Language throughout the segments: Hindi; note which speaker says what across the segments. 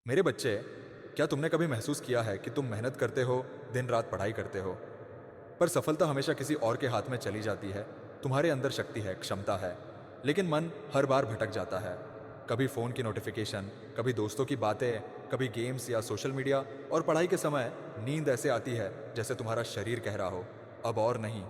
Speaker 1: मेरे बच्चे, क्या तुमने कभी महसूस किया है कि तुम मेहनत करते हो, दिन रात पढ़ाई करते हो, पर सफलता हमेशा किसी और के हाथ में चली जाती है? तुम्हारे अंदर शक्ति है, क्षमता है, लेकिन मन हर बार भटक जाता है। कभी फोन की नोटिफिकेशन, कभी दोस्तों की बातें, कभी गेम्स या सोशल मीडिया, और पढ़ाई के समय नींद ऐसे आती है जैसे तुम्हारा शरीर कह रहा हो, अब और नहीं।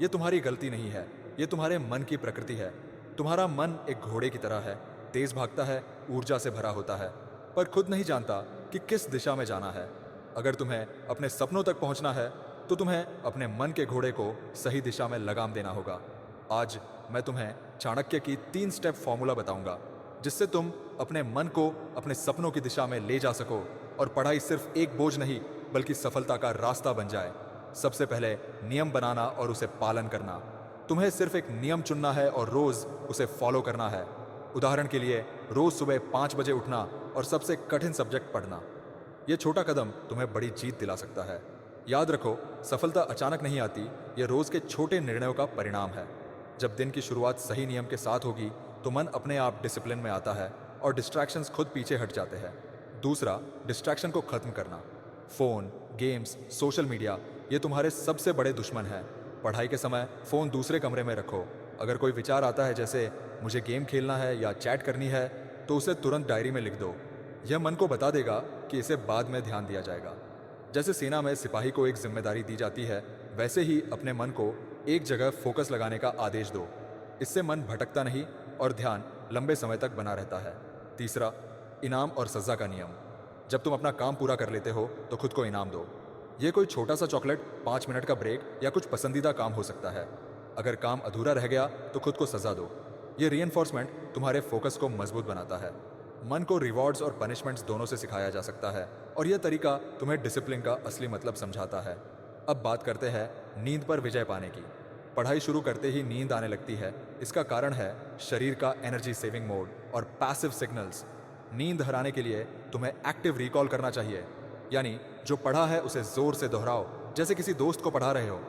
Speaker 1: ये तुम्हारी गलती नहीं है, ये तुम्हारे मन की प्रकृति है। तुम्हारा मन एक घोड़े की तरह है, तेज भागता है, ऊर्जा से भरा होता है, पर खुद नहीं जानता कि किस दिशा में जाना है। अगर तुम्हें अपने सपनों तक पहुंचना है तो तुम्हें अपने मन के घोड़े को सही दिशा में लगाम देना होगा। आज मैं तुम्हें चाणक्य की 3 स्टेप फॉर्मूला बताऊंगा, जिससे तुम अपने मन को अपने सपनों की दिशा में ले जा सको और पढ़ाई सिर्फ एक बोझ नहीं बल्कि सफलता का रास्ता बन जाए। सबसे पहले नियम बनाना और उसे पालन करना। तुम्हें सिर्फ एक नियम चुनना है और रोज उसे फॉलो करना है। उदाहरण के लिए, रोज सुबह 5 बजे उठना और सबसे कठिन सब्जेक्ट पढ़ना। यह छोटा कदम तुम्हें बड़ी जीत दिला सकता है। याद रखो, सफलता अचानक नहीं आती, यह रोज के छोटे निर्णयों का परिणाम है। जब दिन की शुरुआत सही नियम के साथ होगी तो मन अपने आप डिसिप्लिन में आता है और डिस्ट्रैक्शंस खुद पीछे हट जाते हैं। दूसरा, डिस्ट्रैक्शन को खत्म करना। फोन, गेम्स, सोशल मीडिया, ये तुम्हारे सबसे बड़े दुश्मन हैं। पढ़ाई के समय फोन दूसरे कमरे में रखो। अगर कोई विचार आता है जैसे मुझे गेम खेलना है या चैट करनी है, तो उसे तुरंत डायरी में लिख दो। यह मन को बता देगा कि इसे बाद में ध्यान दिया जाएगा। जैसे सेना में सिपाही को एक जिम्मेदारी दी जाती है, वैसे ही अपने मन को एक जगह फोकस लगाने का आदेश दो। इससे मन भटकता नहीं और ध्यान लंबे समय तक बना रहता है। तीसरा, इनाम और सजा का नियम। जब तुम अपना काम पूरा कर लेते हो तो खुद को इनाम दो। ये कोई छोटा सा चॉकलेट, 5 मिनट का ब्रेक या कुछ पसंदीदा काम हो सकता है। अगर काम अधूरा रह गया तो खुद को सजा दो। ये रीइंफोर्समेंट तुम्हारे फोकस को मजबूत बनाता है। मन को रिवॉर्ड्स और पनिशमेंट्स दोनों से सिखाया जा सकता है, और यह तरीका तुम्हें डिसिप्लिन का असली मतलब समझाता है। अब बात करते हैं नींद पर विजय पाने की। पढ़ाई शुरू करते ही नींद आने लगती है। इसका कारण है शरीर का एनर्जी सेविंग मोड और पैसिव सिग्नल्स। नींद हराने के लिए तुम्हें एक्टिव रिकॉल करना चाहिए, यानी जो पढ़ा है उसे जोर से दोहराओ, जैसे किसी दोस्त को पढ़ा रहे हो।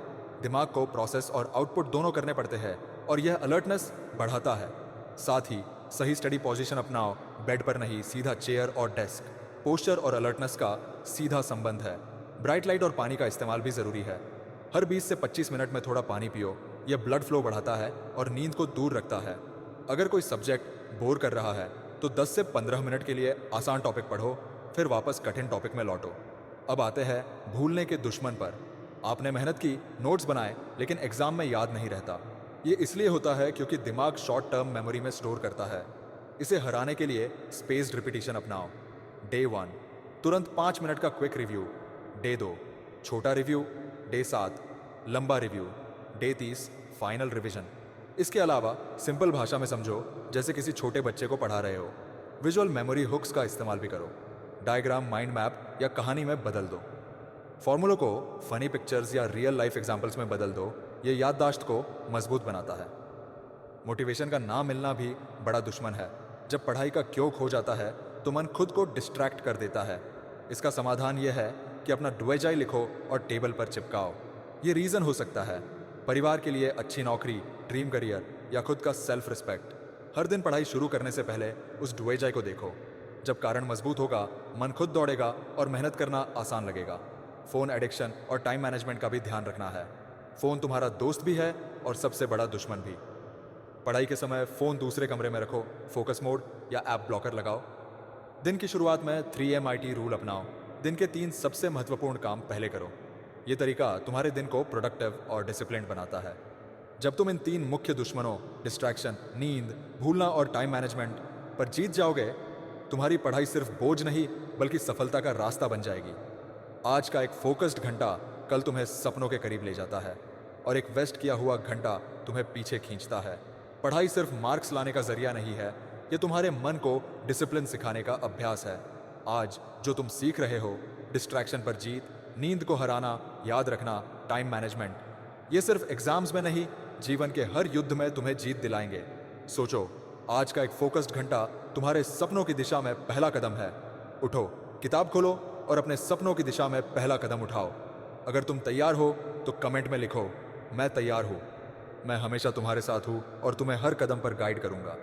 Speaker 1: दिमाग को प्रोसेस और आउटपुट दोनों करने पड़ते हैं, और यह अलर्टनेस बढ़ाता है। साथ ही सही स्टडी पोजीशन अपनाओ, बेड पर नहीं, सीधा चेयर और डेस्क। पोस्चर और अलर्टनेस का सीधा संबंध है। ब्राइट लाइट और पानी का इस्तेमाल भी जरूरी है। हर 20 से 25 मिनट में थोड़ा पानी पियो। यह ब्लड फ्लो बढ़ाता है और नींद को दूर रखता है। अगर कोई सब्जेक्ट बोर कर रहा है तो 10 से 15 मिनट के लिए आसान टॉपिक पढ़ो, फिर वापस कठिन टॉपिक में लौटो। अब आते हैं भूलने के दुश्मन पर। आपने मेहनत की, नोट्स बनाए, लेकिन एग्जाम में याद नहीं रहता। ये इसलिए होता है क्योंकि दिमाग शॉर्ट टर्म मेमोरी में स्टोर करता है। इसे हराने के लिए स्पेस्ड रिपीटिशन अपनाओ। डे 1 तुरंत 5 मिनट का क्विक रिव्यू। डे 2 छोटा रिव्यू। डे 7 लंबा रिव्यू। Day 30 final revision. इसके अलावा सिंपल भाषा में समझो, जैसे किसी छोटे बच्चे को पढ़ा रहे हो। विजुअल मेमोरी हुक्स का इस्तेमाल भी करो। डायग्राम, माइंड मैप या कहानी में बदल दो। फॉर्मूलों को फनी पिक्चर्स या रियल लाइफ एग्जाम्पल्स में बदल दो। ये याददाश्त को मजबूत बनाता है। मोटिवेशन का ना मिलना भी बड़ा दुश्मन है। जब पढ़ाई का क्यों खो जाता है तो मन खुद को डिस्ट्रैक्ट कर देता है। इसका समाधान यह है कि अपना डुएजाई लिखो और टेबल पर चिपकाओ। ये रीजन हो सकता है परिवार के लिए अच्छी नौकरी, ड्रीम करियर या खुद का सेल्फ रिस्पेक्ट। हर दिन पढ़ाई शुरू करने से पहले उस डुएजाई को देखो। जब कारण मजबूत होगा, मन खुद दौड़ेगा और मेहनत करना आसान लगेगा। फोन एडिक्शन और टाइम मैनेजमेंट का भी ध्यान रखना है। फोन तुम्हारा दोस्त भी है और सबसे बड़ा दुश्मन भी। पढ़ाई के समय फोन दूसरे कमरे में रखो, फोकस मोड या ऐप ब्लॉकर लगाओ। दिन की शुरुआत में 3 MIT रूल अपनाओ। दिन के 3 सबसे महत्वपूर्ण काम पहले करो। ये तरीका तुम्हारे दिन को प्रोडक्टिव और डिसिप्लिन्ड बनाता है। जब तुम इन 3 मुख्य दुश्मनों, डिस्ट्रैक्शन, नींद, भूलना और टाइम मैनेजमेंट पर जीत जाओगे, तुम्हारी पढ़ाई सिर्फ बोझ नहीं बल्कि सफलता का रास्ता बन जाएगी। आज का एक फोकस्ड घंटा कल तुम्हें सपनों के करीब ले जाता है, और एक वेस्ट किया हुआ घंटा तुम्हें पीछे खींचता है। पढ़ाई सिर्फ मार्क्स लाने का जरिया नहीं है, ये तुम्हारे मन को डिसिप्लिन सिखाने का अभ्यास है। आज जो तुम सीख रहे हो, डिस्ट्रैक्शन पर जीत, नींद को हराना, याद रखना, टाइम मैनेजमेंट, ये सिर्फ एग्जाम्स में नहीं, जीवन के हर युद्ध में तुम्हें जीत दिलाएंगे। सोचो, आज का एक फोकस्ड घंटा तुम्हारे सपनों की दिशा में पहला कदम है। उठो, किताब खोलो और अपने सपनों की दिशा में पहला कदम उठाओ। अगर तुम तैयार हो तो कमेंट में लिखो, मैं तैयार हूँ। मैं हमेशा तुम्हारे साथ हूँ और तुम्हें हर कदम पर गाइड करूंगा।